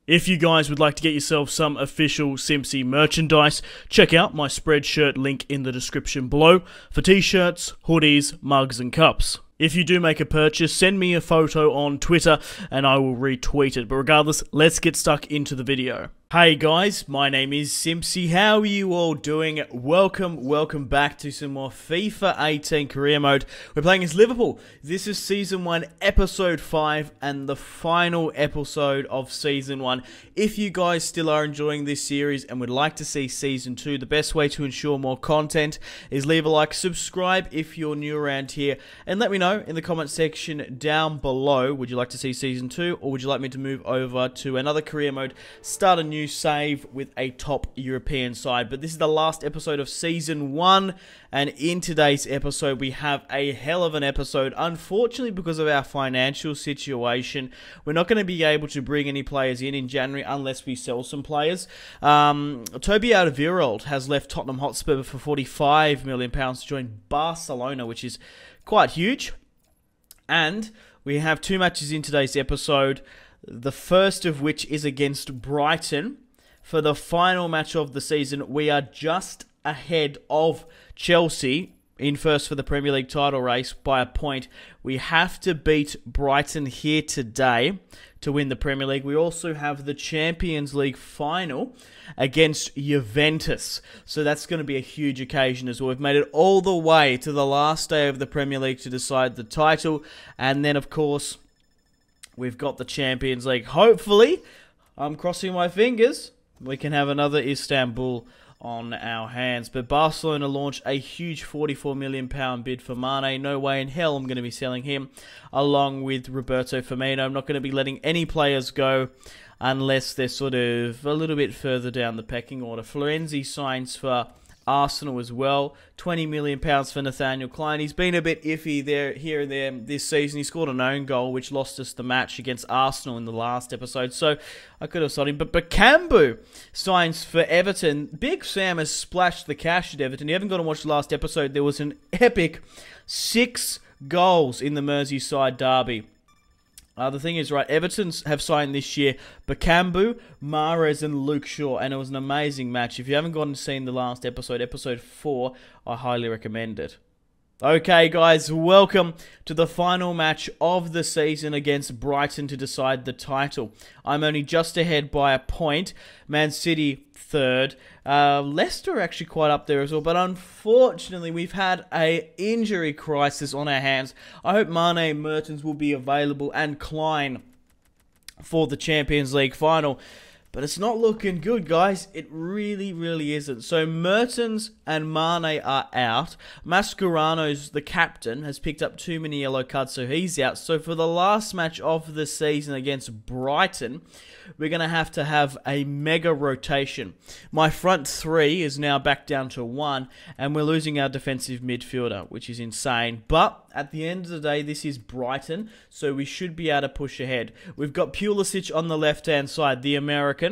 If you guys would like to get yourself some official Simpzy merchandise, check out my Spreadshirt link in the description below for t-shirts, hoodies, mugs and cups. If you do make a purchase, send me a photo on Twitter and I will retweet it. But regardless, let's get stuck into the video. Hey guys, my name is Simpzy. How are you all doing? Welcome back to some more FIFA 18 career mode. We're playing as Liverpool. This is Season 1, Episode 5, and the final episode of Season 1. If you guys still are enjoying this series and would like to see Season 2, the best way to ensure more content is leave a like, subscribe if you're new around here, and let me know in the comment section down below, would you like to see Season 2, or would you like me to move over to another career mode, start a new save with a top European side. But this is the last episode of Season 1, and in today's episode we have a hell of an episode. Unfortunately, because of our financial situation, we're not going to be able to bring any players in January unless we sell some players. Toby Alderweireld has left Tottenham Hotspur for £45 million to join Barcelona, which is quite huge. And we have two matches in today's episode, the first of which is against Brighton. For the final match of the season, we are just ahead of Chelsea in first for the Premier League title race by a point. We have to beat Brighton here today to win the Premier League. We also have the Champions League final against Juventus. So that's going to be a huge occasion as well. We've made it all the way to the last day of the Premier League to decide the title. And then, of course, we've got the Champions League. Hopefully, I'm crossing my fingers, we can have another Istanbul on our hands. But Barcelona launched a huge £44 million bid for Mane. No way in hell I'm going to be selling him, along with Roberto Firmino. I'm not going to be letting any players go unless they're sort of a little bit further down the pecking order. Florenzi signs for Arsenal as well. £20 million for Nathaniel Klein. He's been a bit iffy there, here and there this season. He scored an own goal, which lost us the match against Arsenal in the last episode. So I could have sold him. But Bakambu signs for Everton. Big Sam has splashed the cash at Everton. You haven't got to watch the last episode. There was an epic 6 goals in the Merseyside derby. The thing is, right, Everton have signed this year Bakambu, Mahrez and Luke Shaw, and it was an amazing match. If you haven't gone and seen the last episode, episode 4, I highly recommend it. Okay, guys, welcome to the final match of the season against Brighton to decide the title. I'm only just ahead by a point. Man City third. Leicester are actually quite up there as well, but unfortunately we've had an injury crisis on our hands. I hope Mane and Mertens will be available and Klein for the Champions League final. But it's not looking good, guys. It really isn't. So Mertens and Mane are out. Mascherano's, the captain, has picked up too many yellow cards, so he's out. So for the last match of the season against Brighton, we're going to have a mega rotation. My front three is now back down to 1, and we're losing our defensive midfielder, which is insane. But at the end of the day, this is Brighton, so we should be able to push ahead. We've got Pulisic on the left-hand side, the American.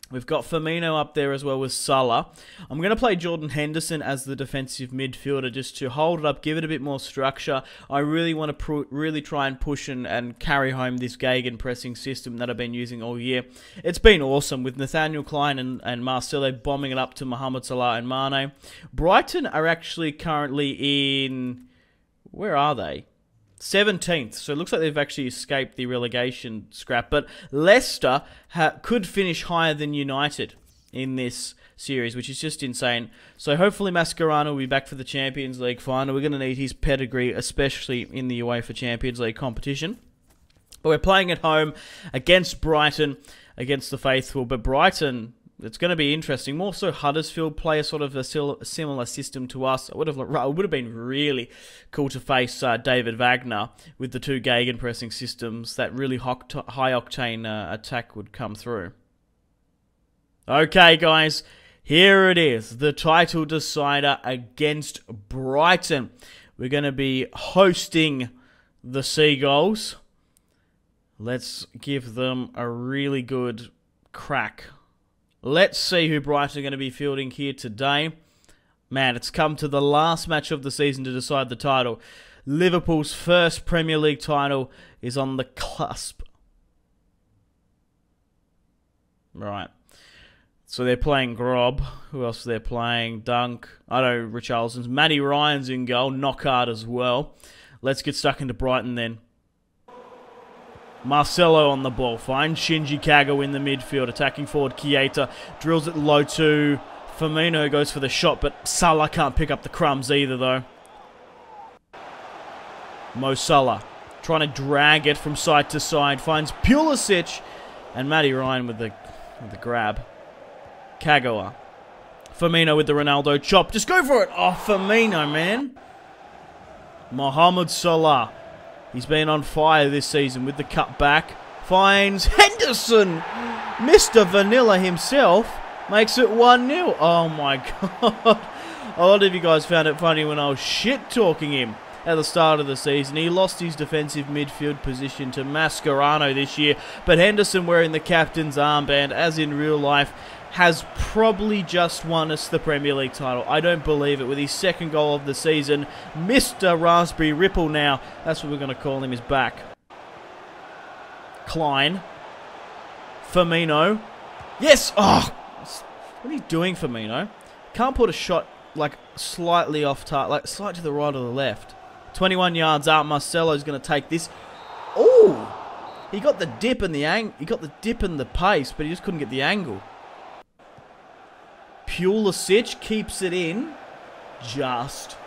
We've got Firmino up there as well with Salah. I'm going to play Jordan Henderson as the defensive midfielder just to hold it up, give it a bit more structure. I really want to really try and push and carry home this gegenpressing system that I've been using all year. It's been awesome with Nathaniel Klein and Marcelo bombing it up to Mohamed Salah and Mane. Brighton are actually currently in... where are they? 17th, so it looks like they've actually escaped the relegation scrap. But Leicester could finish higher than United in this series, which is just insane. So hopefully Mascherano will be back for the Champions League final. We're going to need his pedigree, especially in the UEFA Champions League competition. But we're playing at home against Brighton, against the faithful. But Brighton... it's going to be interesting. More so Huddersfield play a sort of a similar system to us. It would have been really cool to face David Wagner with the two gegenpressing systems. That really high-octane attack would come through. Okay, guys. Here it is. The title decider against Brighton. We're going to be hosting the Seagulls. Let's give them a really good crack. Let's see who Brighton are going to be fielding here today. Man, it's come to the last match of the season to decide the title. Liverpool's first Premier League title is on the cusp. Right. So they're playing Grob. Who else are they playing? Dunk. I know Richarlison's. Matty Ryan's in goal. Knockout as well. Let's get stuck into Brighton then. Marcelo on the ball. Finds Shinji Kago in the midfield. Attacking forward Keita. Drills it low to Firmino. Goes for the shot, but Salah can't pick up the crumbs either though. Mo Salah trying to drag it from side to side. Finds Pulisic. And Matty Ryan with the grab. Kagawa. Firmino with the Ronaldo chop. Just go for it. Oh, Firmino, man. Mohamed Salah. He's been on fire this season with the cut back. Finds Henderson. Mr. Vanilla himself makes it 1-0. Oh, my God. A lot of you guys found it funny when I was shit-talking him at the start of the season. He lost his defensive midfield position to Mascherano this year, but Henderson, wearing the captain's armband, as in real life, has probably just won us the Premier League title. I don't believe it. With his second goal of the season, Mr. Raspberry Ripple now, that's what we're going to call him, is back. Klein. Firmino. Yes! Oh! What are you doing, Firmino? Can't put a shot, like, slightly off target, like, slightly to the right or the left. 21 yards out. Marcelo's going to take this. Oh! He got the dip and he got the dip and the pace, but he just couldn't get the angle. Pulisic keeps it in. Just.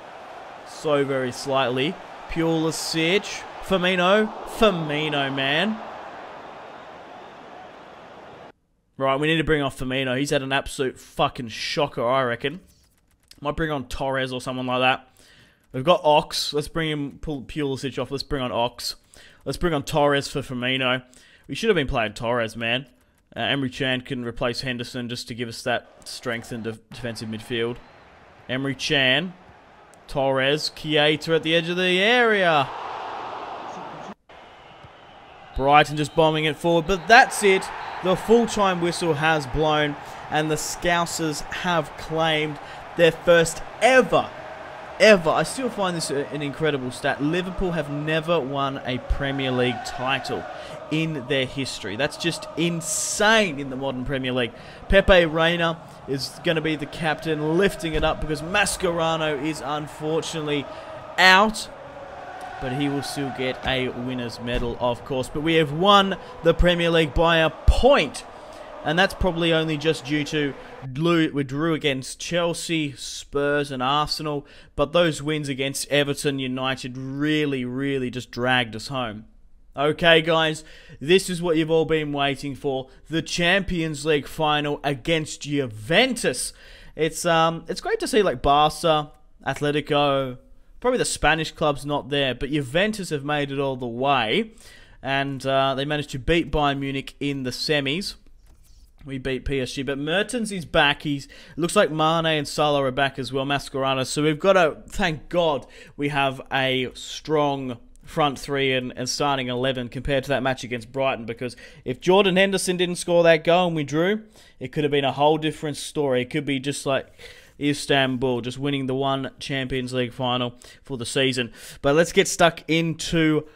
So very slightly. Pulisic. Firmino. Firmino, man. Right, we need to bring off Firmino. He's had an absolute fucking shocker, I reckon. Might bring on Torres or someone like that. We've got Ox. Let's bring him, pull Pulisic off. Let's bring on Ox. Let's bring on Torres for Firmino. We should have been playing Torres, man. Emre Can can replace Henderson just to give us that strength in defensive midfield. Emre Can. Torres. Keita at the edge of the area. Brighton just bombing it forward. But that's it. The full-time whistle has blown. And the Scousers have claimed their first ever, I still find this an incredible stat. Liverpool have never won a Premier League title in their history. That's just insane in the modern Premier League. Pepe Reina is going to be the captain, lifting it up because Mascherano is unfortunately out. But he will still get a winner's medal, of course. But we have won the Premier League by a point. And that's probably only just due to we drew against Chelsea, Spurs and Arsenal. But those wins against Everton, United really just dragged us home. Okay, guys, this is what you've all been waiting for. The Champions League final against Juventus. It's great to see like Barca, Atletico, probably the Spanish clubs not there. But Juventus have made it all the way. And they managed to beat Bayern Munich in the semis. We beat PSG, but Mertens is back. Looks like Mane and Salah are back as well, Mascherano. So we've got to, thank God, we have a strong front three and starting 11 compared to that match against Brighton. Because if Jordan Henderson didn't score that goal and we drew, it could have been a whole different story. It could be just like Istanbul, just winning the one Champions League final for the season. But let's get stuck into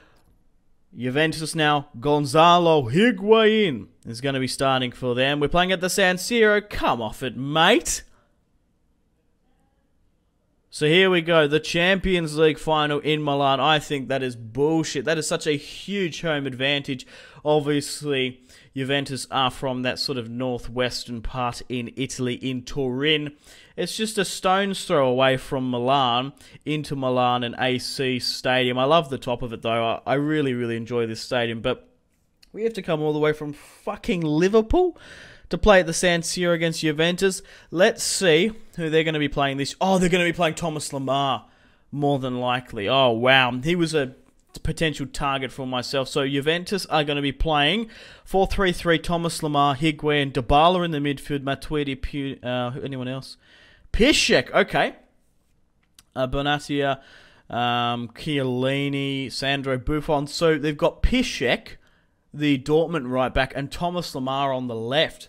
Juventus now. Gonzalo Higuain is going to be starting for them. We're playing at the San Siro. Come off it, mate. So here we go. The Champions League final in Milan. I think that is bullshit. That is such a huge home advantage. Obviously, Juventus are from that sort of northwestern part in Italy, in Turin. It's just a stone's throw away from Milan into Milan and AC Stadium. I love the top of it, though. I really enjoy this stadium. But we have to come all the way from fucking Liverpool to play at the San Siro against Juventus. Let's see who they're going to be playing this. Oh, they're going to be playing Thomas Lemar, more than likely. Oh, wow. He was a potential target for myself. So Juventus are going to be playing 4-3-3, Thomas Lemar, Higuain, Dybala in the midfield, Matuidi, anyone else? Piszczek, okay. Bonatia, Chiellini, Sandro Buffon. So they've got Piszczek, the Dortmund right back, and Thomas Lemar on the left.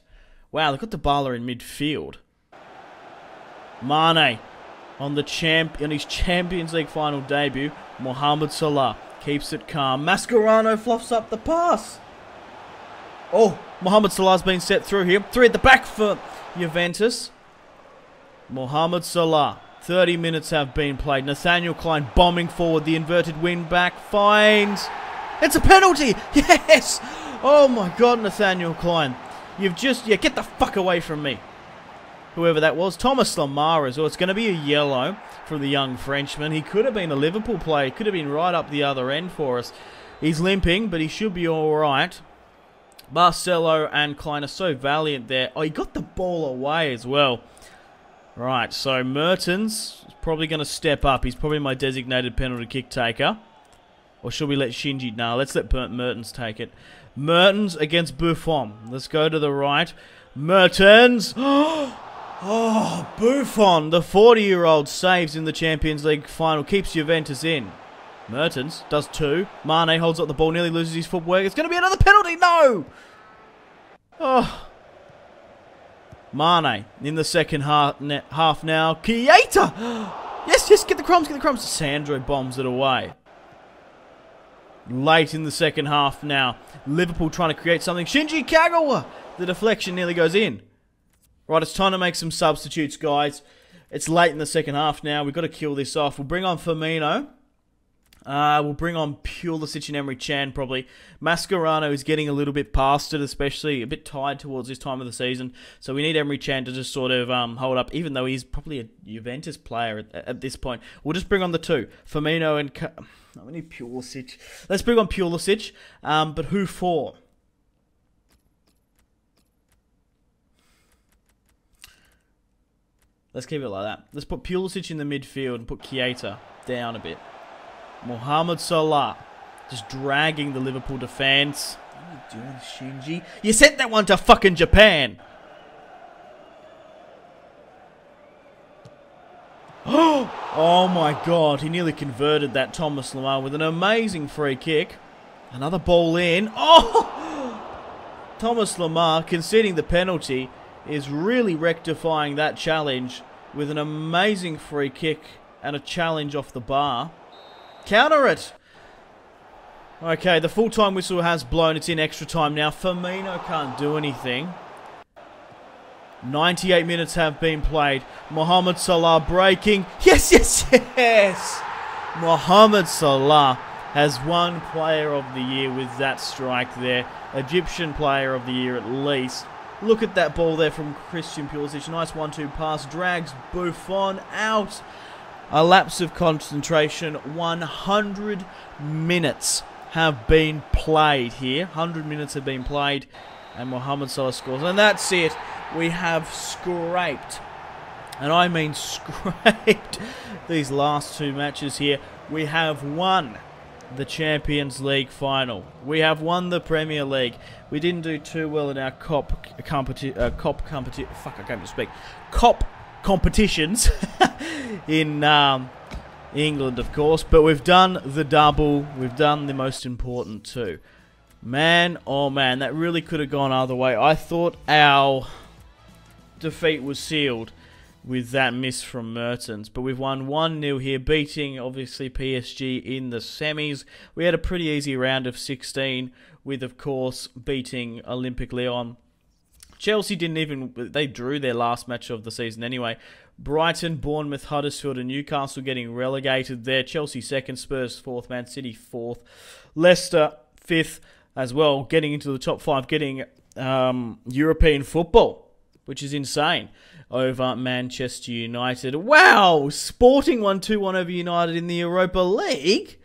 Wow, they've got Dybala in midfield. Mane on his Champions League final debut. Mohamed Salah keeps it calm. Mascherano fluffs up the pass. Oh, Mohamed Salah's been set through here. 3 at the back for Juventus. Mohamed Salah. 30 minutes have been played. Nathaniel Klein bombing forward. The inverted wing back finds... It's a penalty! Yes! Oh my god, Nathaniel Klein. You've just... Yeah, get the fuck away from me. Whoever that was. Thomas Lamar as well. It's going to be a yellow for the young Frenchman. He could have been a Liverpool player. He could have been right up the other end for us. He's limping, but he should be alright. Barcelo and Klein are so valiant there. Oh, he got the ball away as well. Right, so Mertens is probably going to step up. He's probably my designated penalty kick taker. Or should we let Shinji? No, let's let Mertens take it. Mertens against Buffon. Let's go to the right. Mertens. Oh, Buffon, the 40-year-old saves in the Champions League final. Keeps Juventus in. Mertens does 2. Mane holds up the ball, nearly loses his footwork. It's going to be another penalty. No! Oh. Mane in the second half now. Keita! Yes, yes, get the crumbs, get the crumbs. Sandro bombs it away. Late in the second half now. Liverpool trying to create something. Shinji Kagawa! The deflection nearly goes in. Right, it's time to make some substitutes, guys. It's late in the second half now. We've got to kill this off. We'll bring on Firmino. We'll bring on Pulisic and Emre Can, probably. Mascherano is getting a little bit past it, especially a bit tired towards this time of the season. So we need Emre Can to just sort of hold up, even though he's probably a Juventus player at this point. We'll just bring on the 2. Firmino and... we need Pulisic. Let's bring on Pulisic, but who for? Let's keep it like that. Let's put Pulisic in the midfield and put Keita down a bit. Mohamed Salah just dragging the Liverpool defense. What are you doing, Shinji? You sent that one to fucking Japan. Oh my god, he nearly converted that Thomas Lamar with an amazing free kick. Another ball in. Oh! Thomas Lamar conceding the penalty is really rectifying that challenge with an amazing free kick and a challenge off the bar. Counter it! Okay, the full-time whistle has blown. It's in extra time now. Firmino can't do anything. 98 minutes have been played. Mohamed Salah breaking. Yes, yes, yes! Mohamed Salah has won Player of the Year with that strike there. Egyptian Player of the Year at least. Look at that ball there from Christian Pulisic. Nice 1-2 pass. Drags Buffon out. A lapse of concentration. 100 minutes have been played here. 100 minutes have been played. And Mohamed Salah scores. And that's it. We have scraped. And I mean scraped these last 2 matches here. We have won the Champions League final. We have won the Premier League. We didn't do too well in our cop competitions in England, of course, but we've done the double. We've done the most important 2. Man, oh man, that really could have gone either way. I thought our defeat was sealed with that miss from Mertens. But we've won 1-0 here, beating, obviously, PSG in the semis. We had a pretty easy round of 16 with, of course, beating Olympique Lyon. Chelsea didn't even... They drew their last match of the season anyway. Brighton, Bournemouth, Huddersfield and Newcastle getting relegated there. Chelsea 2nd, Spurs 4th, Man City 4th. Leicester 5th as well, getting into the top 5, getting European football, which is insane, over Manchester United. Wow! Sporting won 2-1 over United in the Europa League?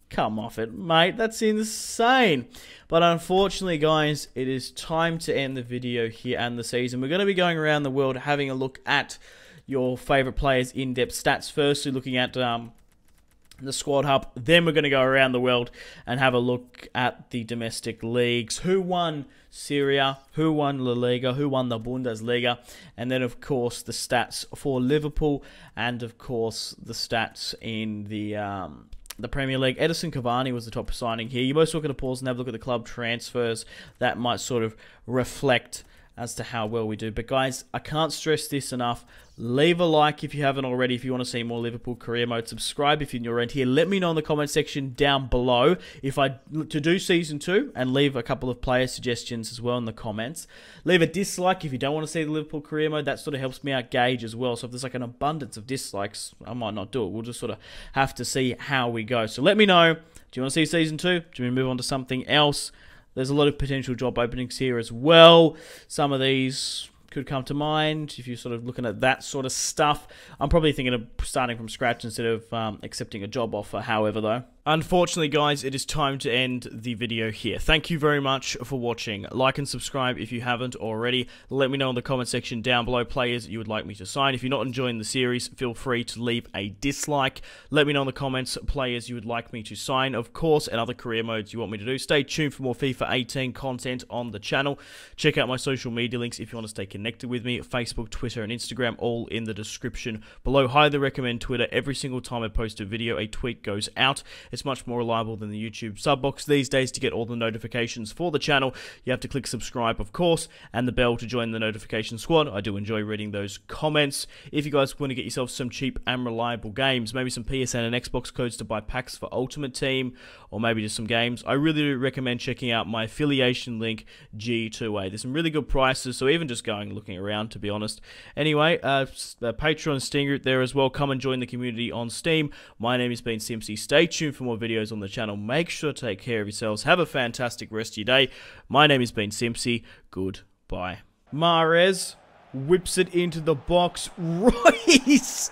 Come off it, mate. That's insane. But unfortunately, guys, it is time to end the video here and the season. We're going to be going around the world having a look at your favourite players' in-depth stats. Firstly, looking at the squad hub. Then we're going to go around the world and have a look at the domestic leagues. Who won Syria? Who won La Liga? Who won the Bundesliga? And then, of course, the stats for Liverpool. And, of course, the stats in the Premier League. Edison Cavani was the top signing here. You're most welcome to pause and have a look at the club transfers. That might sort of reflect as to how well we do. But guys, I can't stress this enough. Leave a like if you haven't already, if you want to see more Liverpool career mode. Subscribe if you're new around here. Let me know in the comment section down below if I to do Season 2, and leave a couple of player suggestions as well in the comments. Leave a dislike if you don't want to see the Liverpool career mode. That sort of helps me out gauge as well. So if there's like an abundance of dislikes, I might not do it. We'll just sort of have to see how we go. So let me know. Do you want to see Season 2? Do you want to move on to something else? There's a lot of potential job openings here as well. Some of these could come to mind if you're sort of looking at that sort of stuff. I'm probably thinking of starting from scratch instead of accepting a job offer, however, though. Unfortunately, guys, it is time to end the video here. Thank you very much for watching. Like and subscribe if you haven't already. Let me know in the comment section down below players you would like me to sign. If you're not enjoying the series, feel free to leave a dislike. Let me know in the comments players you would like me to sign, of course, and other career modes you want me to do. Stay tuned for more FIFA 18 content on the channel. Check out my social media links if you want to stay connected with me. Facebook, Twitter, and Instagram, all in the description below. Highly recommend Twitter. Every single time I post a video, a tweet goes out. It's much more reliable than the YouTube sub box these days. To get all the notifications for the channel, you have to click subscribe, of course, and the bell to join the notification squad. I do enjoy reading those comments. If you guys want to get yourself some cheap and reliable games, maybe some PSN and Xbox codes to buy packs for Ultimate Team, or maybe just some games, I really recommend checking out my affiliation link, G2A. There's some really good prices, so even just going looking around, to be honest. Anyway, the Patreon Steam group there as well. Come and join the community on Steam. My name has been Simpzy. Stay tuned for more videos on the channel. Make sure to take care of yourselves. Have a fantastic rest of your day. My name has been Simpzy. Goodbye. Mahrez whips it into the box. Royce!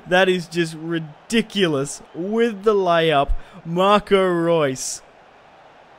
That is just ridiculous. With the layup, Marco Reus